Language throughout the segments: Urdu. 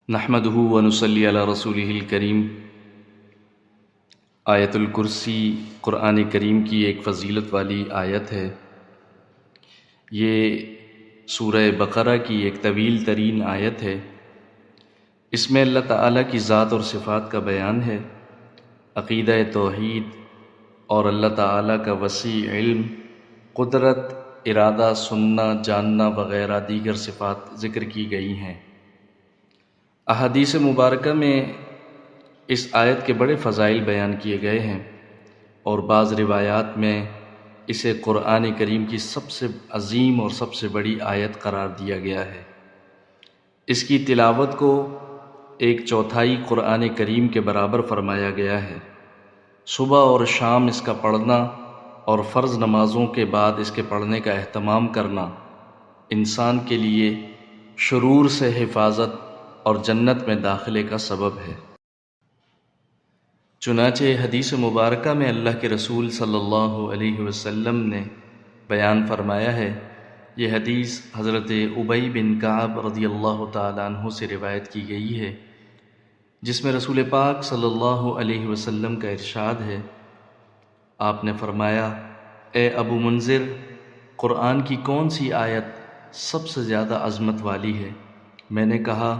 نحمدہ ونصلی علی رسولہ الکریم۔ آیت الکرسی قرآن کریم کی ایک فضیلت والی آیت ہے۔ یہ سورہ بقرہ کی ایک طویل ترین آیت ہے۔ اس میں اللہ تعالیٰ کی ذات اور صفات کا بیان ہے، عقیدہ توحید اور اللہ تعالیٰ کا وسیع علم، قدرت، ارادہ، سننا، جاننا وغیرہ دیگر صفات ذکر کی گئی ہیں۔ احادیث مبارکہ میں اس آیت کے بڑے فضائل بیان کیے گئے ہیں، اور بعض روایات میں اسے قرآن کریم کی سب سے عظیم اور سب سے بڑی آیت قرار دیا گیا ہے۔ اس کی تلاوت کو 1/4 قرآن کریم کے برابر فرمایا گیا ہے۔ صبح اور شام اس کا پڑھنا اور فرض نمازوں کے بعد اس کے پڑھنے کا اہتمام کرنا انسان کے لیے شرور سے حفاظت اور جنت میں داخلے کا سبب ہے۔ چنانچہ حدیث مبارکہ میں اللہ کے رسول صلی اللہ علیہ وسلم نے بیان فرمایا ہے، یہ حدیث حضرت ابی بن کعب رضی اللہ تعالیٰ عنہ سے روایت کی گئی ہے، جس میں رسول پاک صلی اللہ علیہ وسلم کا ارشاد ہے۔ آپ نے فرمایا، اے ابو منذر، قرآن کی کون سی آیت سب سے زیادہ عظمت والی ہے؟ میں نے کہا،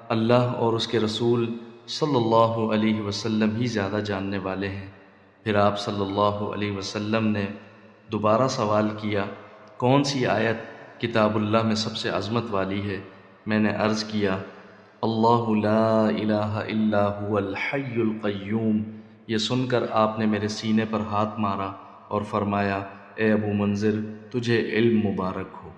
اللہ اور اس کے رسول صلی اللہ علیہ وسلم ہی زیادہ جاننے والے ہیں۔ پھر آپ صلی اللہ علیہ وسلم نے دوبارہ سوال کیا، کون سی آیت کتاب اللہ میں سب سے عظمت والی ہے؟ میں نے عرض کیا، اللہ لا الہ الا هو الحی القیوم۔ یہ سن کر آپ نے میرے سینے پر ہاتھ مارا اور فرمایا، اے ابو منذر، تجھے علم مبارک ہو۔